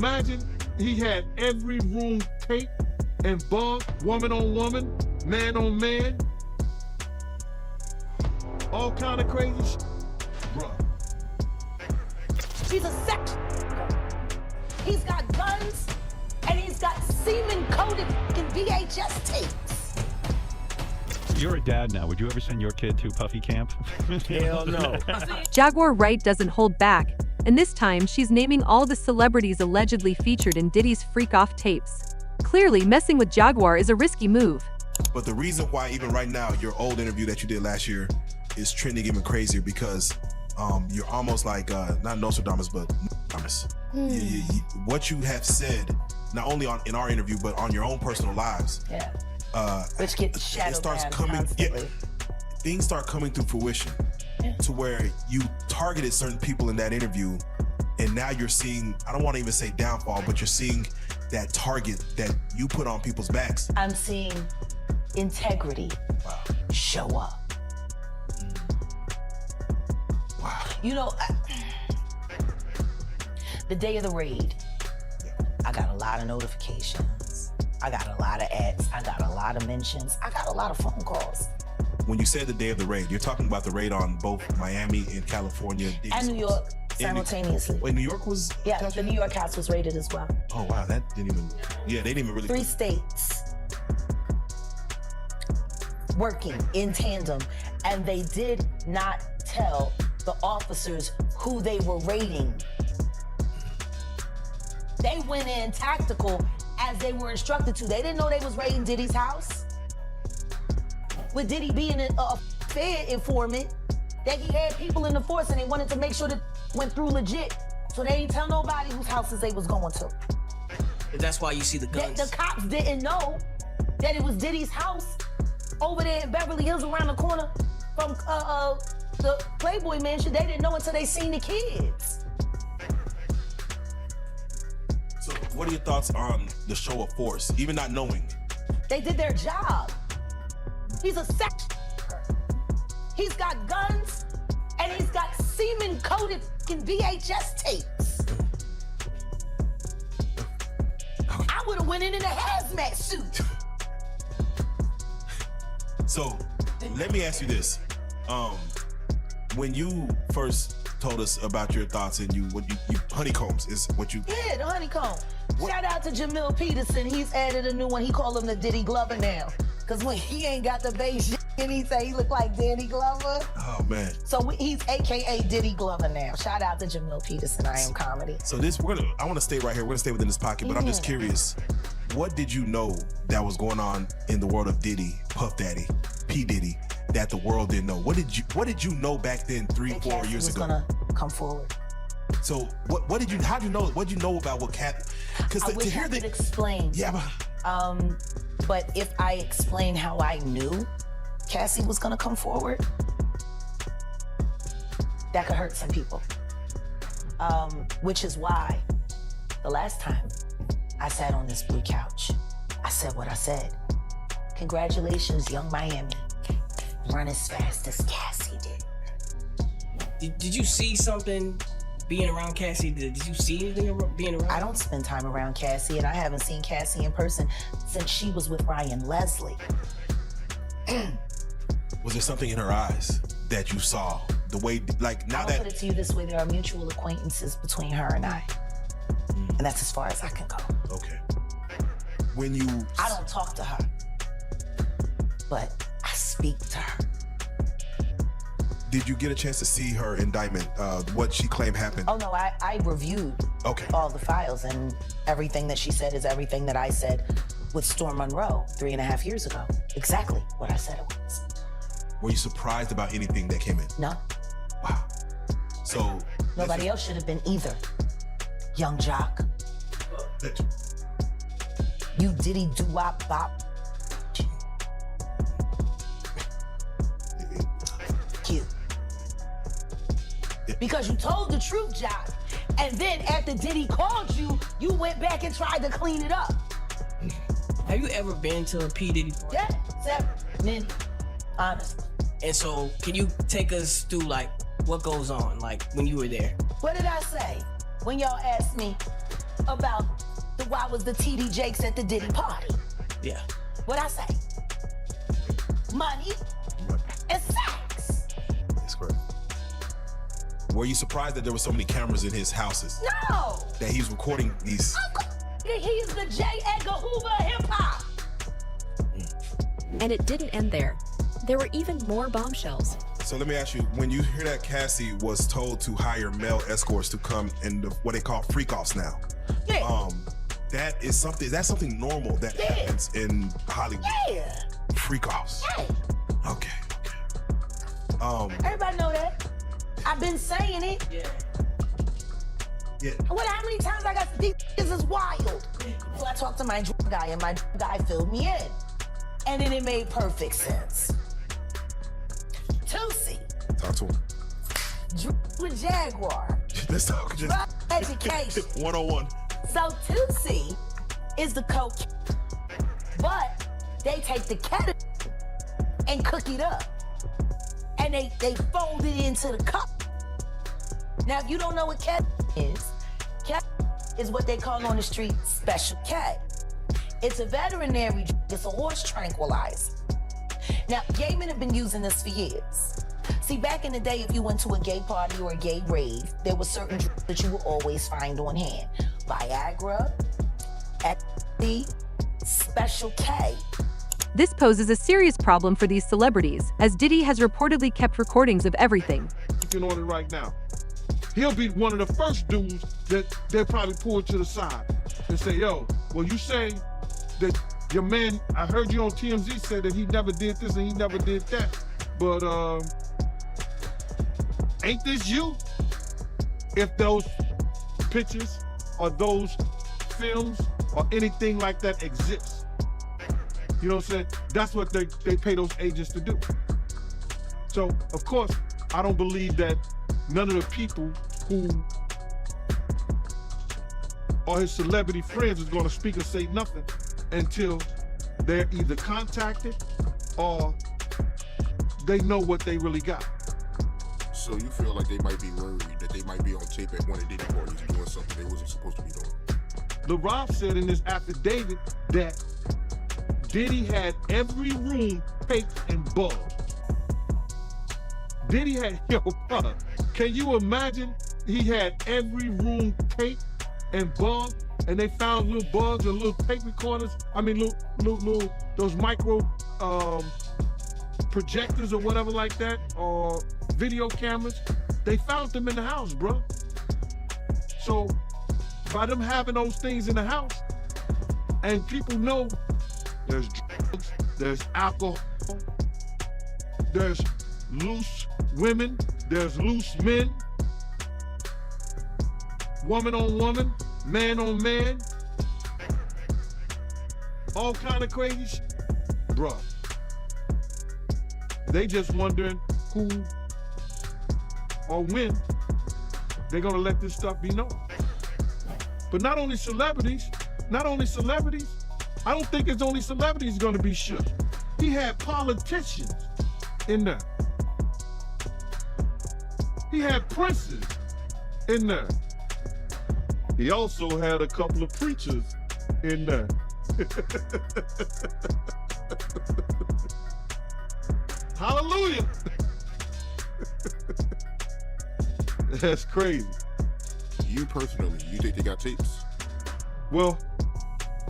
imagine he had every room taped and bugged, woman on woman, man on man? All kind of crazy shit. Bruh. He's a sex. He's got guns, and he's got semen-coated VHS tapes. You're a dad now. Would you ever send your kid to puffy camp? Hell no. Jaguar Wright doesn't hold back, and this time she's naming all the celebrities allegedly featured in Diddy's freak-off tapes. Clearly, messing with Jaguar is a risky move. But the reason why even right now, your old interview that you did last year is trending even crazier because you're almost like, not Nostradamus, but Nostradamus. What you have said, not only in our interview, but on your own personal lives. Yeah. Which gets shadowed constantly. Things start coming to fruition to where you targeted certain people in that interview, and now you're seeing, I don't want to even say downfall, but you're seeing that target that you put on people's backs. I'm seeing integrity show up. Wow. You know, the day of the raid, I got a lot of notifications. I got a lot of ads. I got a lot of mentions. I got a lot of phone calls. When you said the day of the raid, you're talking about the raid on both Miami and California. And New York simultaneously. Wait, New York was? Yeah, the New York house was raided as well. Oh, wow, that didn't even, they didn't even really. 3 states working in tandem, and they did not tell the officers who they were raiding. They went in tactical as they were instructed to. They didn't know they was raiding Diddy's house. With Diddy being a Fed informant, that he had people in the force and they wanted to make sure that went through legit. So they didn't tell nobody whose houses they was going to. That's why you see the guns. The cops didn't know that it was Diddy's house over there in Beverly Hills around the corner from the Playboy Mansion. They didn't know until they seen the kids. So what are your thoughts on the show of force, even not knowing? They did their job. He's a sex. He's got guns, and he's got semen-coated VHS tapes. I would have went in a hazmat suit. So let me ask you this. When you first told us about your thoughts and you honeycombs is what you. Yeah, the honeycomb. Shout out to Jamil Peterson. He's added a new one. He called him the Diddy Glover now. Cause when he ain't got the bass and he say he look like Danny Glover. Oh man. So he's AKA Diddy Glover now. Shout out to Jamil Peterson, I Am Comedy. So I wanna stay right here. We're gonna stay within this pocket, but I'm just curious. What did you know that was going on in the world of Diddy, Puff Daddy, P. Diddy, that the world didn't know? What did you know back then 3-4 years ago? Gonna come forward. So how'd you know? What'd you know about what Cat? Because I wish I could explain. Yeah, but if I explain how I knew Cassie was gonna come forward, that could hurt some people. Which is why the last time I sat on this blue couch, I said what I said. Congratulations, young Miami. Run as fast as Cassie did. Did you see something being around Cassie? Did you see anything being around? I don't spend time around Cassie, and I haven't seen Cassie in person since she was with Ryan Leslie. Was there something in her eyes that you saw? The way, like now that. I'll put it to you this way: there are mutual acquaintances between her and I, and that's as far as I can go. Okay. I don't talk to her, but I speak to her. Did you get a chance to see her indictment, what she claimed happened? Oh no, I reviewed all the files, and everything that she said is everything that I said with Storm Monroe 3.5 years ago. Exactly what I said it was. Were you surprised about anything that came in? No. Wow. So. Nobody else should have been either. Young Jock. You Diddy doo-wop bop. Cute. Because you told the truth, Jock. And then after Diddy called you, you went back and tried to clean it up. Have you ever been to a P. Diddy party? Yeah, 7, honestly. And so, can you take us through like what goes on, like when you were there? What did I say when y'all asked me about why was the TD Jakes at the Diddy party. Yeah. What'd I say? Money and sex. That's correct. Were you surprised that there were so many cameras in his houses? No. That he was recording these? He is the J. Edgar Hoover of hip hop. And it didn't end there. There were even more bombshells. So let me ask you, when you hear that Cassie was told to hire male escorts to come in what they call freak-offs now, Yeah. that's something normal that happens in Hollywood. Yeah. Freak-offs. Yeah. Okay. Everybody know that. I've been saying it. Yeah. Yeah. How many times I got these is wild. So I talked to my guy, and my guy filled me in. And then it made perfect sense. Tusi. Talk to him. With Jaguar. Let's talk. Just Education. 101. So Tusi is the coke, but they take the cat and cook it up. And they fold it into the cup. Now, if you don't know what cat is what they call on the street special K. It's a veterinary, it's a horse tranquilizer. Now, gay men have been using this for years. See, back in the day, if you went to a gay party or a gay rave, there were certain drugs that you would always find on hand. Viagra, ecstasy, special K. This poses a serious problem for these celebrities, as Diddy has reportedly kept recordings of everything. Looking on it right now. He'll be one of the first dudes that they'll probably pull to the side and say, yo, well, you say that your man, I heard you on TMZ said that he never did this and he never did that. But ain't this you? If those pictures or those films or anything like that exists. You know what I'm saying? That's what they pay those agents to do. So, of course, I don't believe that none of the people who are his celebrity friends is going to speak or say nothing until they're either contacted or they know what they really got. So you feel like they might be worried that they might be on tape at one of Diddy parties doing something they wasn't supposed to be doing? LaRob said in his affidavit that Diddy had every room taped and bugged. Diddy had, can you imagine? He had every room taped and bugged, and they found little bugs and little tape recorders. I mean, little those micro projectors or whatever like that, or video cameras. They found them in the house, bro. So by them having those things in the house, and people know there's drugs, there's alcohol, there's loose women, there's loose men, woman on woman, man on man, all kind of crazy shit. Bruh, they just wondering who or when they're gonna let this stuff be known. But not only celebrities, I don't think it's only celebrities gonna be shook. He had politicians in there. He had princes in there. He also had a couple of preachers in there. Hallelujah. That's crazy. You personally, you think they got tapes? Well,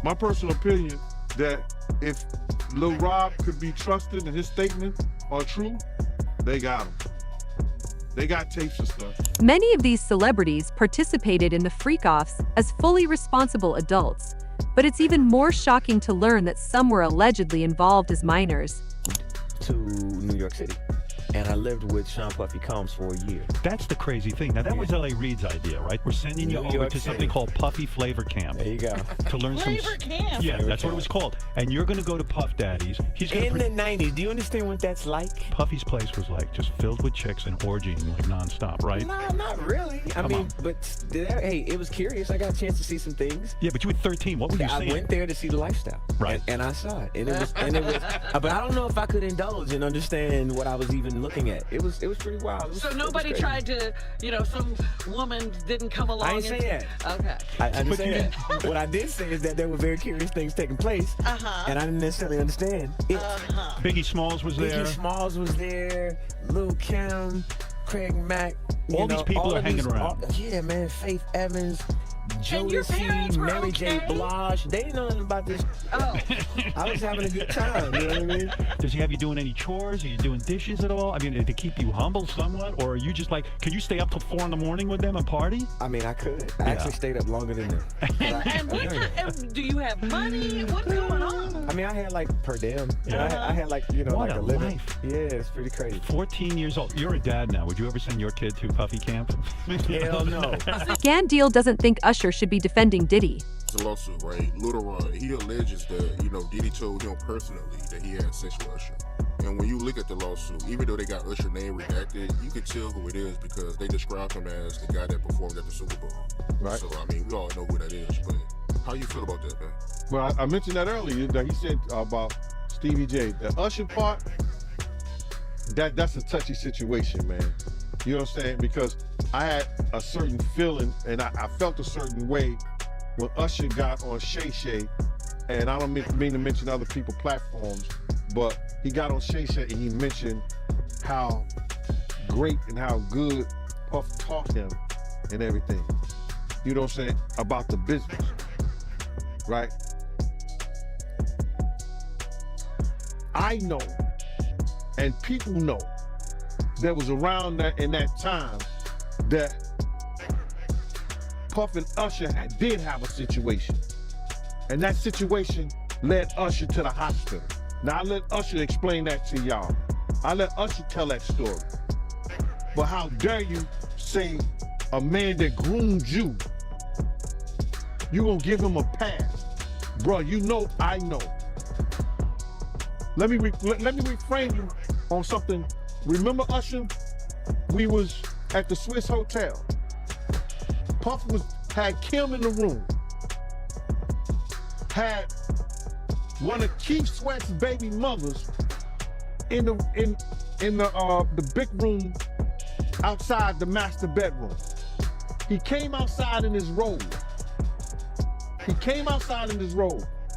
my personal opinion that if Lil Rob could be trusted and his statements are true, they got him. They got tapes and stuff. Many of these celebrities participated in the freak-offs as fully responsible adults, but it's even more shocking to learn that some were allegedly involved as minors. To New York City, and I lived with Sean Puffy Combs for a year. That's the crazy thing. Now, that was L.A. Reid's idea, right? We're sending you New over York to City. something called Puffy Flavor Camp. There you go. To learn Flavor Camp? Yeah, Flavor that's what it Camp. was called. And you're going to go to Puff Daddy's. He's going In to the 90s, do you understand what that's like? Puffy's place was like just filled with chicks and orgying like nonstop, right? No, not really. I Come mean, on. but hey, it was curious. I got a chance to see some things. Yeah, but you were 13. What were you I saying? went there to see the lifestyle, Right. And I saw it, and it was, but I don't know if I could indulge and understand what I was even even looking at. It was pretty wild. It was, So nobody tried to, some woman didn't come along. I ain't say that. Okay. I didn't say that. What I did say is that there were very curious things taking place, and I didn't necessarily understand it. Biggie Smalls was there. Biggie Smalls was there. Lil' Kim, Craig Mack. All these people are hanging around. Yeah, man. Faith Evans. And your parents Jodeci, were Mary J. okay? Blige. They didn't know nothing about this. Oh. I was having a good time. You know what I mean? Does he have you doing any chores? Are you doing dishes at all? I mean, to keep you humble somewhat? Or are you just like, can you stay up till 4 a.m. with them and party? I mean, I could. I actually stayed up longer than them. And do you have money? What's going on? I mean, I had like per diem. Yeah. I had like, What like a a living. life. Yeah, it's pretty crazy. 14 years old. You're a dad now. Would you ever send your kid to Puffy camp? Hell no. Gan Deal doesn't think Usher should be defending Diddy. It's a lawsuit, right? Lil Ron, he alleges that, Diddy told him personally that he had sex with Usher. And when you look at the lawsuit, even though they got Usher name redacted, you can tell who it is because they described him as the guy that performed at the Super Bowl. Right. So, I mean, we all know who that is, but how you feel about that, man? Well, I mentioned that earlier, that he said about Stevie J. The Usher part, that's a touchy situation, man. You know what I'm saying? Because I had a certain feeling and I felt a certain way when Usher got on Shay Shay, and I don't mean to mention other people's platforms, but he got on Shay Shay and he mentioned how great and how good Puff taught him and everything. You know what I'm saying? About the business, right? I know, and people know, that was around that in that time that Puff and Usher did have a situation. And that situation led Usher to the hospital. Now I let Usher explain that to y'all. I let Usher tell that story. But how dare you say a man that groomed you, you gonna give him a pass? Bro, you know I know. Let me reframe you on something. Remember Usher? We was at the Swiss Hotel. Puff had Kim in the room. Had one of Keith Sweat's baby mothers in the big room outside the master bedroom. He came outside in his robe.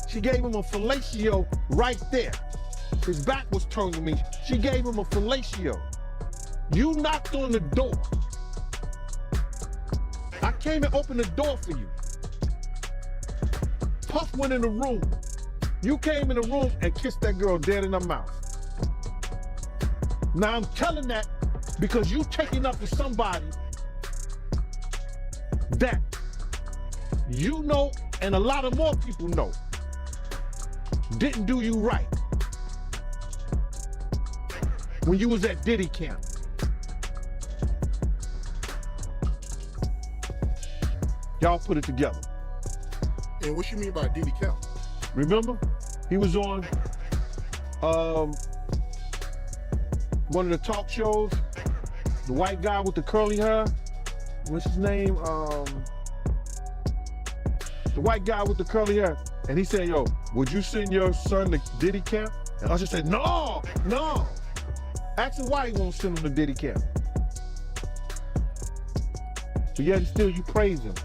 She gave him a fellatio right there. His back was turned to me. She gave him a fellatio. You knocked on the door. I came and opened the door for you. Puff went in the room. You came in the room and kissed that girl dead in her mouth. Now I'm telling that because you taking up with somebody that you know and a lot of more people know didn't do you right when you was at Diddy camp. Y'all put it together. And what you mean by Diddy camp? Remember? He was on one of the talk shows, the white guy with the curly hair. What's his name? The white guy with the curly hair. And he said, yo, would you send your son to Diddy camp? And Usher said, no. Ask him why he won't send him to Diddy camp. But yet still you praise him.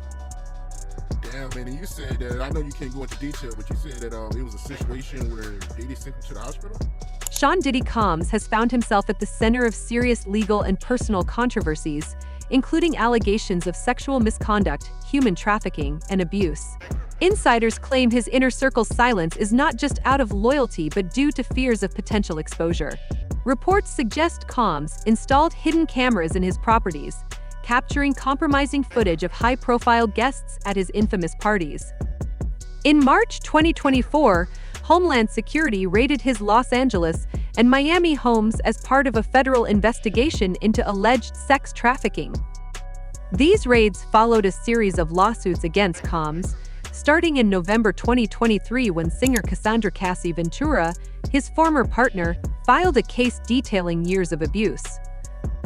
Damn, man, and you said that, I know you can't go into detail, but you said that it was a situation where Diddy sent him to the hospital? Sean Diddy Combs has found himself at the center of serious legal and personal controversies, including allegations of sexual misconduct, human trafficking, and abuse. Insiders claim his inner circle's silence is not just out of loyalty but due to fears of potential exposure. Reports suggest Combs installed hidden cameras in his properties, capturing compromising footage of high-profile guests at his infamous parties. In March 2024, Homeland Security raided his Los Angeles and Miami homes as part of a federal investigation into alleged sex trafficking. These raids followed a series of lawsuits against Combs, starting in November 2023 when singer Cassandra Cassie Ventura, his former partner, filed a case detailing years of abuse.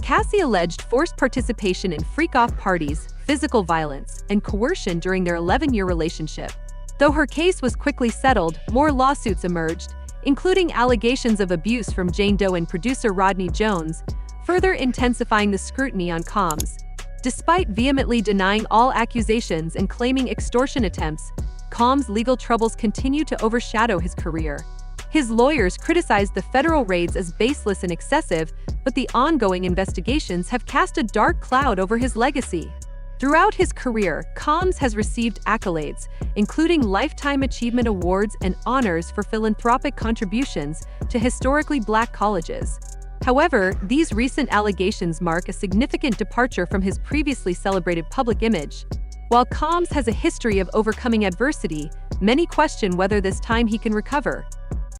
Cassie alleged forced participation in freak-off parties, physical violence, and coercion during their 11-year relationship. Though her case was quickly settled, more lawsuits emerged, including allegations of abuse from Jane Doe and producer Rodney Jones, further intensifying the scrutiny on Combs. Despite vehemently denying all accusations and claiming extortion attempts, Combs' legal troubles continue to overshadow his career. His lawyers criticized the federal raids as baseless and excessive, but the ongoing investigations have cast a dark cloud over his legacy. Throughout his career, Combs has received accolades, including Lifetime Achievement Awards and honors for philanthropic contributions to historically black colleges. However, these recent allegations mark a significant departure from his previously celebrated public image. While Combs has a history of overcoming adversity, many question whether this time he can recover.